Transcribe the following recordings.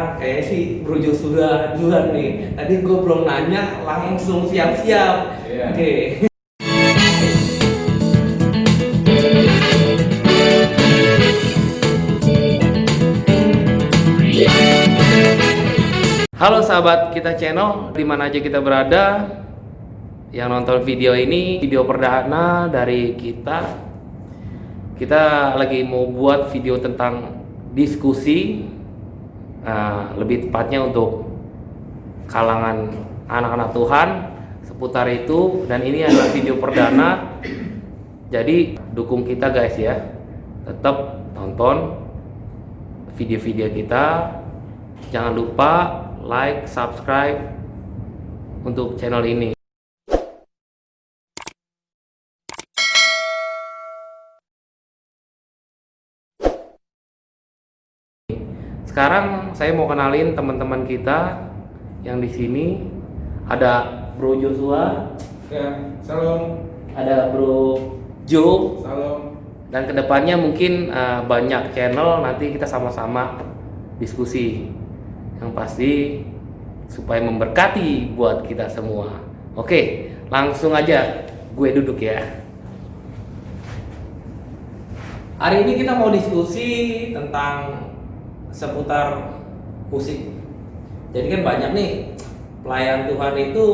Sekarang kayaknya sih Bro Joshua duluan nih. Tadi gue belum nanya, langsung siap-siap. Iya. Oke. Halo sahabat kita channel, dimana aja kita berada, yang nonton video ini, video perdana dari kita. Kita lagi mau buat video tentang diskusi, lebih tepatnya untuk kalangan anak-anak Tuhan seputar itu. Dan ini adalah video perdana, jadi dukung kita guys ya, tetap tonton video-video kita. Jangan lupa like, subscribe untuk channel ini. Sekarang saya mau kenalin teman-teman kita yang di sini. Ada Bro Joshua, Ya, salam. ada Bro Joe, Salam. dan kedepannya mungkin banyak channel, nanti kita sama-sama diskusi. Yang pasti supaya memberkati buat kita semua. Oke, langsung aja gue duduk ya. Hari ini kita mau diskusi tentang seputar musik. Jadi kan banyak nih pelayan Tuhan itu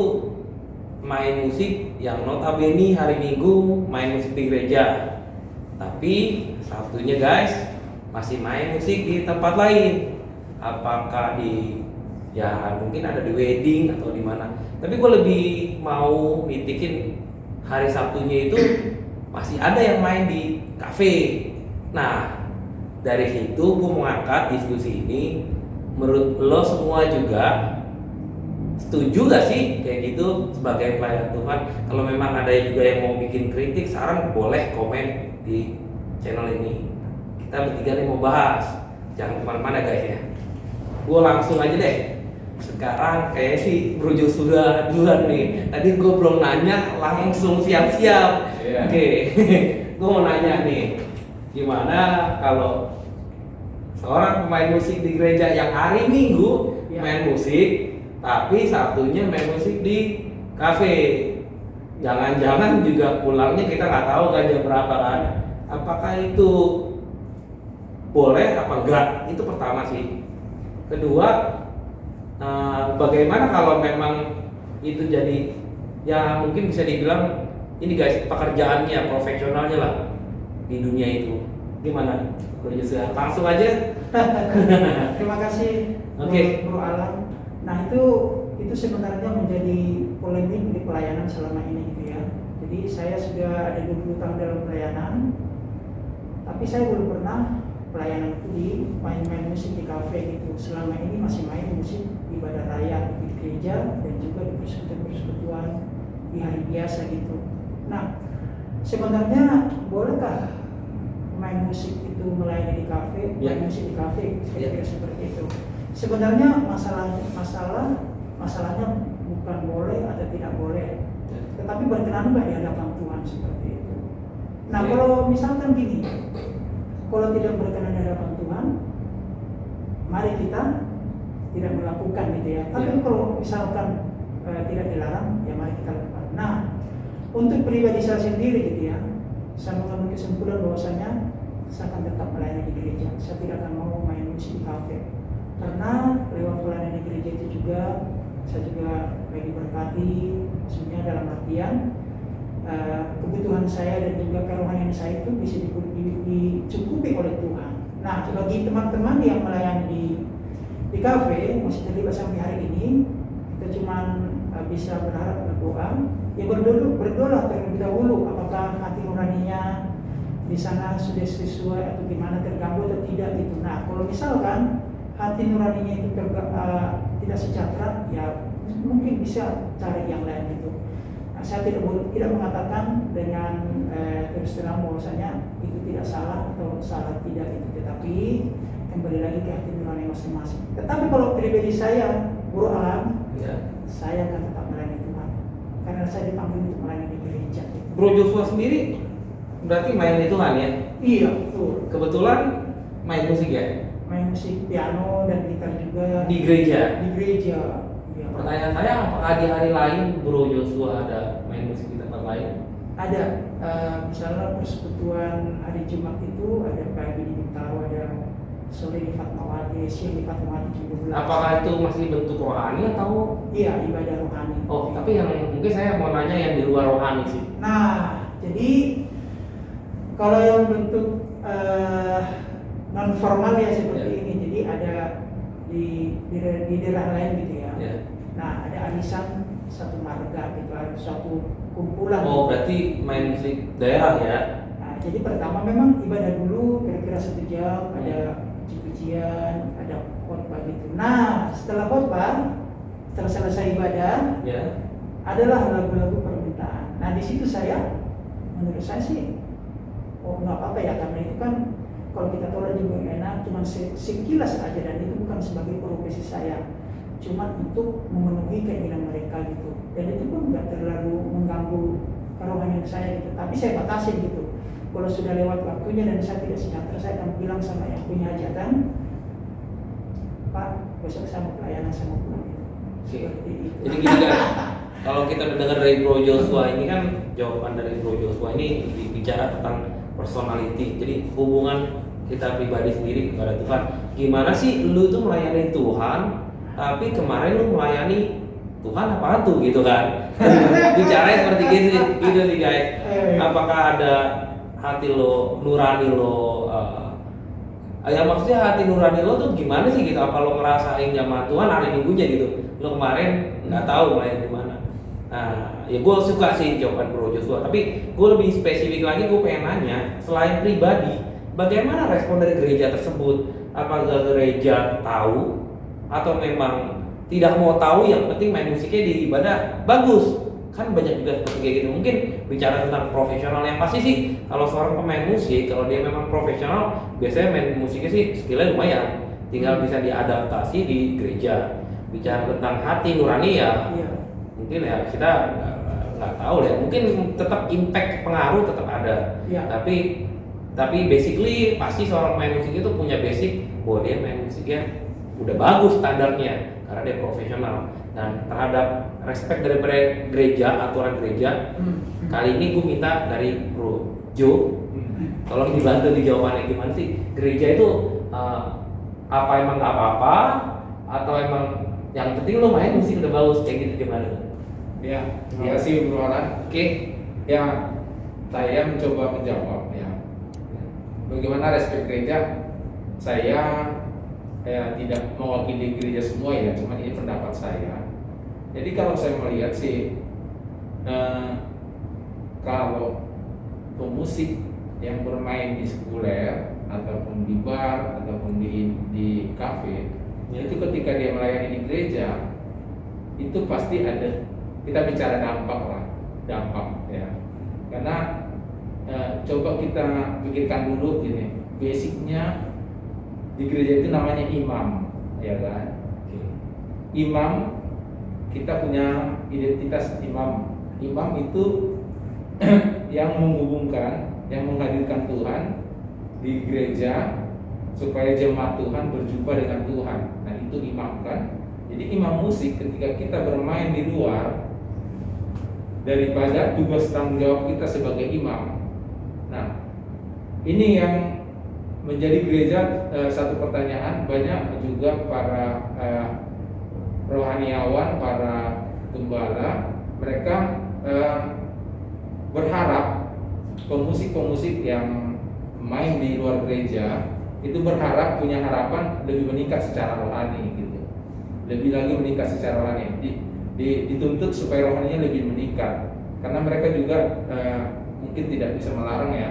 main musik yang notabene hari Minggu main musik di gereja, tapi Sabtunya guys masih main musik di tempat lain. Apakah di mungkin ada di wedding atau di mana. Tapi gue lebih mau nitikin hari Sabtunya itu masih ada yang main di kafe. Nah, dari situ gue mau ngangkat diskusi ini. Menurut lo semua juga setuju gak sih kayak gitu sebagai pelayan Tuhan? Kalau memang ada juga yang mau bikin kritik, saran, boleh komen di channel ini. Kita bertiga nih mau bahas. Jangan kemana-mana guys ya. Gue langsung aja deh. Sekarang kayak sih Bro Joshua duluan nih. Tadi gue belum nanya, langsung siap-siap. Iya. Oke. Gue mau nanya nih, gimana kalau seorang pemain musik di gereja yang hari Minggu main musik, tapi Sabtunya main musik di kafe? Jangan-jangan juga pulangnya kita nggak tahu kan jam berapa kan? Apakah itu boleh apa enggak? Itu pertama sih. Kedua, bagaimana kalau memang itu jadi ya mungkin bisa dibilang ini guys pekerjaannya, profesionalnya lah di dunia itu. Gimana Bro Joshua? Langsung aja. Terima kasih Oke. Bro Alan. Nah itu sebenarnya menjadi polemik di pelayanan selama ini gitu ya. Jadi saya sudah ada 20 tahun dalam pelayanan, tapi saya belum pernah pelayanan itu di main-main musik di kafe gitu. Selama ini masih main musik ibadah raya di gereja dan juga di persekutuan di hari biasa gitu. Nah sebenarnya bolehkah main musik itu melayani di kafe, main musik di kafe, kira-kira seperti itu. Sebenarnya masalahnya bukan boleh atau tidak boleh, tetapi berkenan nggak di hadapan Tuhan seperti itu. Nah kalau misalkan gini, kalau tidak berkenan di hadapan Tuhan, mari kita tidak melakukan gitu ya. Tapi kalau misalkan tidak dilarang, ya mari kita lakukan. Nah untuk pribadi saya sendiri gitu ya, saya mengambil kesimpulan bahwasanya saya akan tetap melayani di gereja. Saya tidak akan mau main musik di kafe, karena lewat pelayanan di gereja itu juga saya juga diberkati, maksudnya dalam artian kebutuhan saya dan juga kerohanian saya itu bisa dicukupi oleh Tuhan. Nah bagi teman-teman yang melayani di kafe masih terlibat sampai hari ini, kita cuma bisa berharap berdoa. Ya berdoa terlebih dahulu apakah hati nuraninya di sana sudah sesuai atau gimana, terganggu atau tidak gitu. Nah kalau misalkan hati nuraninya itu tidak sejahtera, ya mungkin bisa cari yang lain gitu. Nah, saya tidak mengatakan dengan terus terang bahwasanya itu tidak salah atau salah tidak itu, tetapi kembali lagi ke hati nurani masing-masing. Tetapi kalau pribadi saya, Bro Alam, saya akan tetap melayani Tuhan karena saya dipanggil untuk melayani di gereja gitu. Bro Joshua sendiri berarti main di Tuhan ya? Iya betul. Kebetulan main musik ya? main musik piano dan gitar juga Di gereja. Di gereja. Ya. Pertanyaan saya, apakah di hari lain Bro Joshua ada main musik di tempat lain? Ada, misalnya persekutuan hari Jumat itu ada pagi di Bintaro, ada sore di Fatmawati, siang di Fatmawati jam 12. Apakah itu masih bentuk rohani atau? Iya, ibadah rohani. Oh, tapi yang mungkin saya mau nanya yang di luar rohani sih. Nah, jadi kalau yang bentuk non formal ya seperti Ya. ini, jadi ada di daerah lain gitu ya. Ya. Nah, ada arisan satu marga gitu, ada suatu kumpulan. Oh, berarti main musik daerah ya? Nah, jadi pertama memang ibadah dulu kira-kira 1 jam, ada puji-pujian, ada khotbah gitu. Nah, setelah khotbah, setelah selesai ibadah, Ya. adalah lagu-lagu permintaan. Nah, di situ menurut saya sih, oh nggak apa-apa ya, karena itu kan kalau kita tolak juga enak, cuma sekilas aja, dan itu bukan sebagai profesi saya, cuma untuk memenuhi keinginan mereka gitu. Dan itu pun nggak terlalu mengganggu kerohanian saya gitu, tapi saya batasin gitu. Kalau sudah lewat waktunya dan saya tidak sejahtera, saya akan bilang sama yang punya hajatan, Pak, besok saya mau pelayanan, saya mau pulang gitu. Seperti itu. Jadi gini kan, kalau kita mendengar dari Bro Joshua ini kan, jawaban dari Bro Joshua ini bicara tentang personality. Jadi hubungan kita pribadi sendiri kepada Tuhan. Gimana sih lu tuh melayani Tuhan, tapi kemarin lu melayani Tuhan apa tuh gitu kan? Bicaranya seperti gitu sih guys. Apakah ada hati lo, nurani lo, ya maksudnya hati nurani lo tuh gimana sih gitu? Apa lo ngerasain jamaah Tuhan hari Minggunya gitu? Lo kemarin nggak tahu melayani di mana? Nah, ya gue suka sih jawaban Bro Joshua, tapi gue lebih spesifik lagi, gue pengen nanya, selain pribadi, bagaimana respon dari gereja tersebut? Apakah gereja tahu atau memang tidak mau tahu, yang penting main musiknya di ibadah bagus? Kan banyak juga seperti kayak gitu. Mungkin bicara tentang profesional, yang pasti sih kalau seorang pemain musik, kalau dia memang profesional, biasanya main musiknya sih skillnya lumayan, tinggal bisa diadaptasi di gereja. Bicara tentang hati nurani ya, mungkin ya kita nggak tahu ya, mungkin tetap impact pengaruh tetap ada. Tapi basically pasti seorang main musik itu punya basic bahwa dia main musiknya udah bagus standarnya karena dia profesional, dan terhadap respect daripada gereja, aturan gereja. Kali ini gue minta dari Bro Jo, tolong dibantu di jawabannya, gimana sih gereja itu apa emang nggak apa-apa atau emang yang penting lo main musik udah bagus kayak gitu, gimana? Ya, terima kasih Bro Alan. Oke. Ya, saya mencoba menjawab ya. Bagaimana respect gereja? Saya tidak mewakili gereja semua ya, cuma ini pendapat saya. Jadi kalau saya melihat sih, kalau pemusik yang bermain di sekuler ataupun di bar ataupun di kafe, itu ketika dia melayani di gereja, itu pasti ada, kita bicara dampak ya. Karena coba kita pikirkan dulu gini, basicnya di gereja itu namanya imam, ya kan? Imam, kita punya identitas imam. Imam itu yang menghubungkan, yang menghadirkan Tuhan di gereja supaya jemaat Tuhan berjumpa dengan Tuhan. Nah, itu imam kan? Jadi imam musik ketika kita bermain di luar daripada tugas tanggung jawab kita sebagai imam. Nah, ini yang menjadi gereja satu pertanyaan. Banyak juga para rohaniawan, para gembala, mereka berharap pemusik-pemusik yang main di luar gereja itu berharap, punya harapan lebih meningkat secara rohani gitu, lebih lagi meningkat secara rohani, dituntut supaya rohaninya lebih meningkat, karena mereka juga mungkin tidak bisa melarang ya.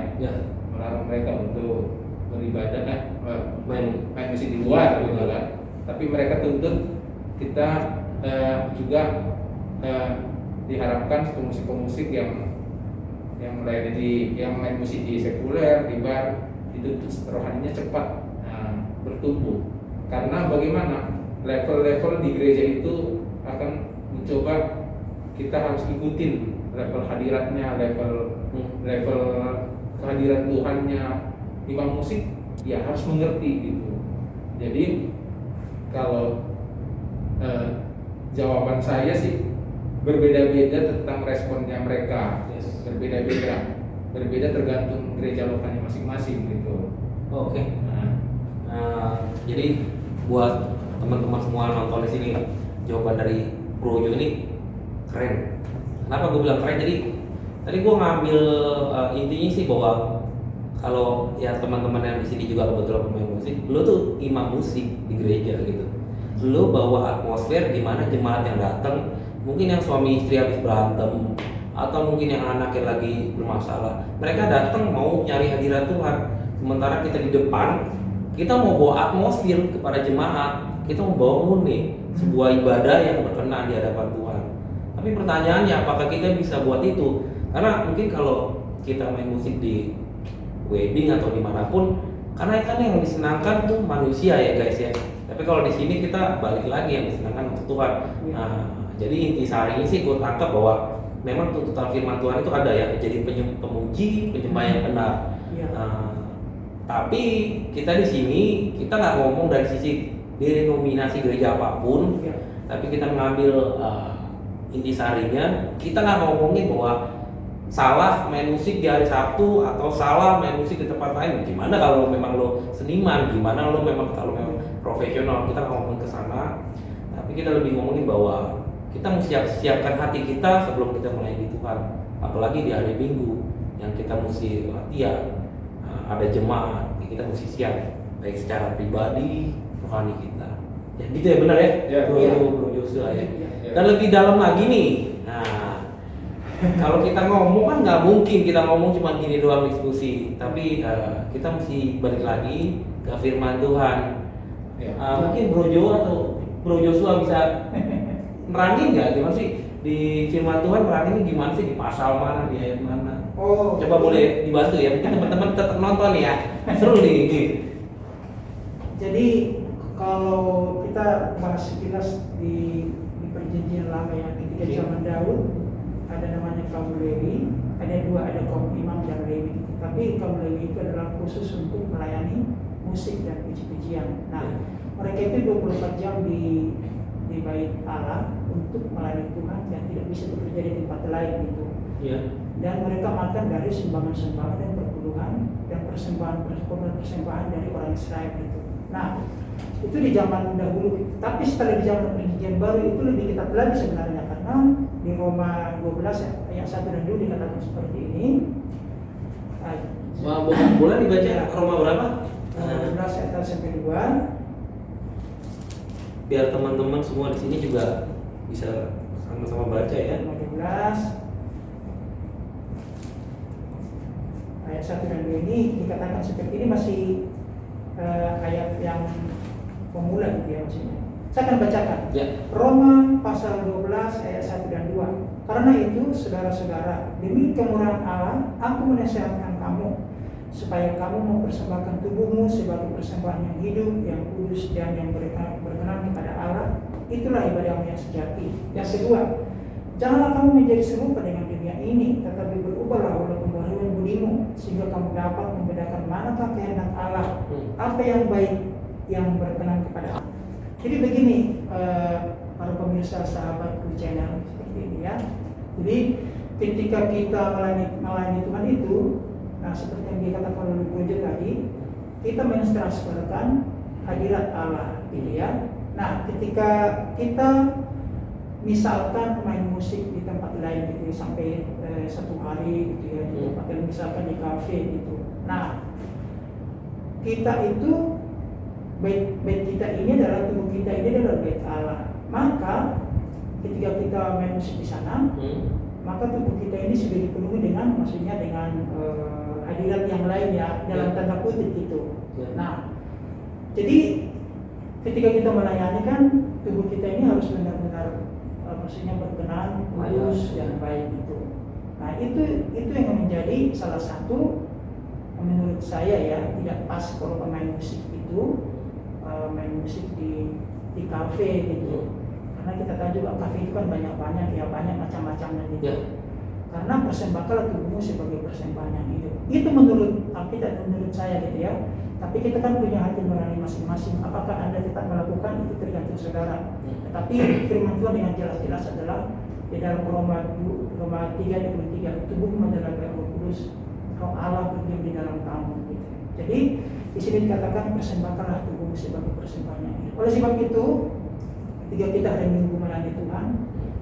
Melarang mereka untuk beribadah main musik di luar gitu kan, tapi mereka tuntut kita juga diharapkan pemusik-pemusik yang main musik di sekuler, di bar, itu rohaninya cepat bertumbuh. Karena bagaimana level-level di gereja itu akan mencoba, kita harus ikutin level hadiratnya, level kehadiran Tuhannya. Imam musik ya harus mengerti gitu. Jadi kalau jawaban saya sih berbeda-beda tentang responnya mereka. Yes. Berbeda tergantung gereja lokalnya masing-masing gitu. Oke. Nah, Jadi buat teman-teman semua nonton di sini, jawaban dari Bro Jo ini keren. Kenapa gue bilang keren? Jadi tadi gue ngambil intinya sih bahwa kalau ya teman-teman yang di sini juga kebetulan pemain musik, lo tuh imam musik di gereja gitu. Lo bawa atmosfer di mana jemaat yang datang, mungkin yang suami istri habis berantem, atau mungkin yang anaknya lagi bermasalah, mereka datang mau nyari hadirat Tuhan. Sementara kita di depan, kita mau bawa atmosfer kepada jemaat, kita mau bangun nih sebuah ibadah yang berkenan di hadapan Tuhan. Tapi pertanyaannya, apakah kita bisa buat itu? Karena mungkin kalau kita main musik di wedding atau dimanapun, karena kan yang disenangkan tuh manusia ya guys ya. Tapi kalau di sini kita balik lagi yang disenangkan untuk Tuhan. Nah, jadi inti sehari ini sih gue tangkap bahwa memang tuntutan firman Tuhan itu ada ya, jadi pemuji, penyembah yang benar. Tapi kita di sini kita nggak ngomong dari sisi denominasi gereja apapun, tapi kita mengambil intisarinya. Kita nggak ngomongin bahwa salah main musik di hari Sabtu atau salah main musik di tempat lain. Gimana kalau memang lo seniman, gimana lo memang kalau memang profesional, kita nggak ngomongin ke sana. Tapi kita lebih ngomongin bahwa kita mesti siapkan hati kita sebelum kita melayani Tuhan. Apalagi di hari Minggu yang kita mesti latihan. Ada jemaat, kita mesti siap baik secara pribadi, rohani kita. Ya gitu ya, benar ya, Bro Joshua ya. Dan lebih dalam lagi nih. Nah, kalau kita ngomong kan nggak mungkin kita ngomong cuma gini doang diskusi, tapi kita mesti balik lagi ke firman Tuhan. Mungkin Bro Jo atau Bro Joshua bisa nerangin nggak gimana sih di firman Tuhan, nerangin gimana sih di pasal mana, di ayat mana? Oh, Coba boleh dibantu ya, mungkin teman-teman tetap nonton ya, seru nih. Jadi kalau kita bahas sekilas di perjanjian lama ya, ketika zaman Daud ada namanya kaum Lewi, ada kaum imam dan Lewi. Tapi kaum Lewi itu adalah khusus untuk melayani musik dan puji-pujian. Nah, mereka itu 24 jam di bait Allah untuk melayani Tuhan dan tidak bisa bekerja di tempat lain gitu. Iya. Dan mereka makan dari sumbangan-sumbangan dan perpuluhan dan persembahan dari orang Israel gitu. Nah, itu di zaman dahulu. Tapi setelah di zaman perjanjian baru itu lebih ketat lagi sebenarnya, karena di Roma 12 ayat 1 dan 2 dikatakan seperti ini. Boleh dibaca Roma berapa? 12 ayat 1 sampai 2. Biar teman-teman semua di sini juga bisa sama-sama baca ya. Roma 12 ayat 1 dan 2 ini dikatakan seperti ini, masih ayat yang pemula gitu ya maksudnya. Saya akan bacakan. Ya. Roma pasal 12 ayat 1 dan 2. Karena itu saudara-saudara, demi kemurahan Allah, aku menasihatkan kamu supaya kamu mempersembahkan tubuhmu sebagai persembahan yang hidup, yang kudus dan yang berkenan kepada Allah. Itulah ibadahmu yang sejati. Yang kedua, janganlah kamu menjadi serupa dengan dunia ini, tetapi berubahlah oleh pembaharuan budimu, sehingga kamu dapat membedakan manakah kehendak Allah, apa yang baik, yang berkenan kepada Allah. Jadi begini, para pemirsa sahabat channel seperti ini ya. Jadi ketika kita melayani Tuhan itu, nah seperti yang dikatakan oleh Bro Jo tadi, kita mentransferkan hadirat Allah, gitu ya. Nah, ketika kita misalkan main musik di tempat lain gitu sampai 1 hari gitu ya, di tempat lain misalkan di kafe gitu. Nah, kita itu bait kita ini adalah tubuh kita ini adalah bait Allah. Maka ketika kita main musik di sana, maka tubuh kita ini sudah dipenuhi dengan, maksudnya dengan hadirat yang lain ya, dalam tanda kutip gitu. Nah, jadi ketika kita melayani kan tubuh kita ini harus benar-benar maksudnya berkenan, kudus dan baik gitu. Nah, itu yang menjadi salah satu menurut saya ya tidak pas kalau pemain musik itu main musik di kafe gitu. Karena kita tahu juga kafe itu kan banyak ya, banyak macam-macamnya gitu. karena persembahkanlah tubuhmu sebagai persembahan yang hidup. Itu menurut Alkitab, menurut saya gitu ya. Tapi kita kan punya hati nurani masing-masing. Apakah Anda tetap melakukan itu tergantung saudara. Tetapi firman Tuhan dengan jelas-jelas adalah di dalam Roma 3:23, tubuhmu adalah Roh Kudus, Roh Allah berdiam di dalam kamu. Gitu. Jadi di sini dikatakan persembahkanlah tubuhmu sebagai persembahan yang hidup. Oleh sebab itu, ketika kita hari Minggu melayani Tuhan,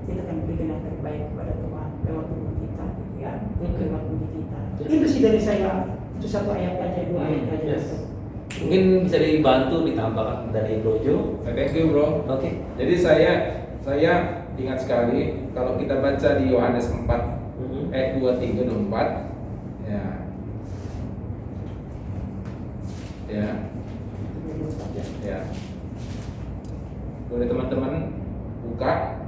kita akan berikan yang terbaik kepada Tuhan lewat tubuh kita, gitu ya, lewat tubuh kita. Itu sih dari saya. Itu satu ayat aja, dua ayat aja. Yes. Mungkin bisa dibantu ditambahkan dari Brojo. Thank you bro. Oke. Jadi saya ingat sekali kalau kita baca di Yohanes 4 ayat 23 dan 4 ya. Boleh teman-teman buka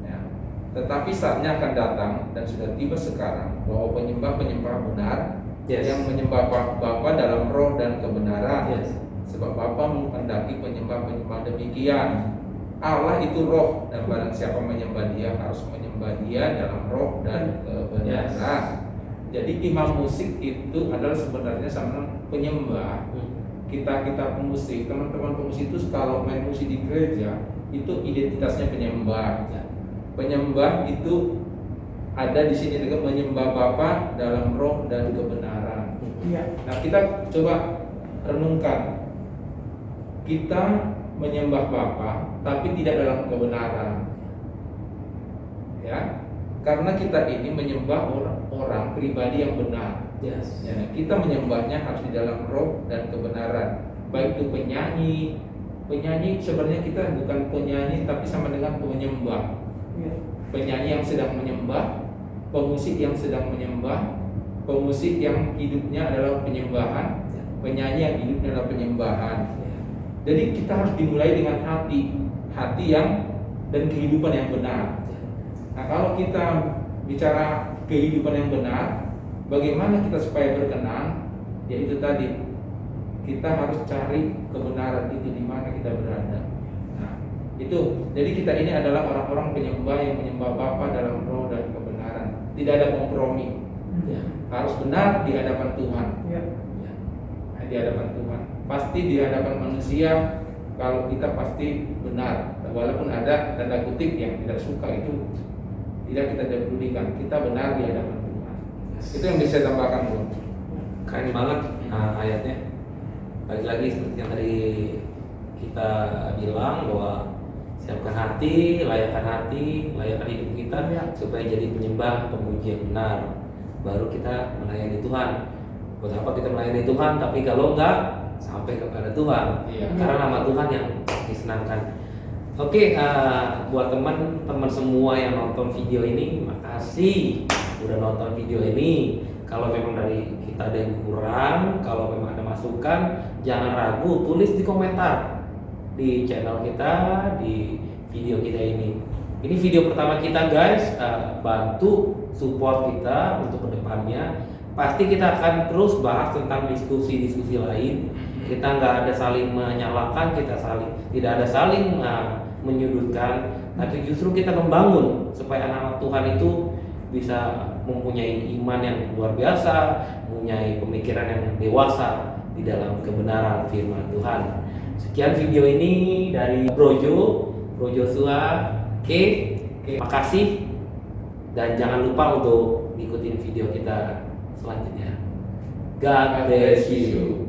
ya. Tetapi saatnya akan datang dan sudah tiba sekarang bahwa penyembah-penyembah benar yang menyembah Bapa dalam roh dan kebenaran. Sebab Bapa menghendaki penyembah-penyembah demikian. Allah itu roh dan barang siapa menyembah Dia harus menyembah Dia dalam roh dan kebenaran. Jadi imam musik itu adalah sebenarnya sama penyembah. Kita pemusik, teman-teman pemusik itu kalau main musik di gereja itu identitasnya penyembah. Penyembah itu ada di sini juga menyembah Bapa dalam roh dan kebenaran. Nah, kita coba renungkan. Kita menyembah Bapa tapi tidak dalam kebenaran. Ya. Karena kita ini menyembah orang pribadi yang benar. Ya, kita menyembahnya harus di dalam roh dan kebenaran. Baik itu penyanyi sebenarnya kita bukan penyanyi tapi sama dengan penyembah. Penyanyi yang sedang menyembah, pemusik yang sedang menyembah, pemusik yang hidupnya adalah penyembahan, penyanyi yang hidupnya adalah penyembahan. Jadi kita harus dimulai dengan hati yang dan kehidupan yang benar. Nah, kalau kita bicara kehidupan yang benar, bagaimana kita supaya berkenan? Yaitu tadi kita harus cari kebenaran itu di mana kita berada. Nah, itu. Jadi kita ini adalah orang-orang penyembah yang menyembah Bapa dalam roh dan kebenaran. Tidak ada kompromi. Harus benar di hadapan Tuhan. Di hadapan Tuhan. Pasti di hadapan manusia kalau kita pasti benar. Walaupun ada tanda kutip yang tidak suka itu tidak kita pedulikan. Kita benar di hadapan Tuhan. Itu yang bisa saya tambahkan, Bro. Keren banget ayatnya. Balik lagi seperti yang tadi kita bilang bahwa siapkan hati, layakkan hidup kita supaya jadi penyembah pemuji yang benar. Baru kita melayani Tuhan. Buat apa kita melayani Tuhan? Tapi kalau enggak sampai kepada Tuhan, karena nama Tuhan yang disenangkan. Oke, buat teman-teman semua yang nonton video ini, makasih udah nonton video ini. Kalau memang dari kita ada yang kurang, kalau memang ada masukan, jangan ragu, tulis di komentar di channel kita, di video kita ini. Ini video pertama kita guys, bantu support kita untuk kedepannya. Pasti kita akan terus bahas tentang diskusi-diskusi lain. Kita nggak ada saling menyalahkan, tidak ada saling menyudutkan, tapi justru kita membangun supaya anak-anak Tuhan itu bisa mempunyai iman yang luar biasa, mempunyai pemikiran yang dewasa di dalam kebenaran firman Tuhan. Sekian video ini dari Brojo Joshua. Oke, makasih dan jangan lupa untuk ikutin video kita selanjutnya. God bless you.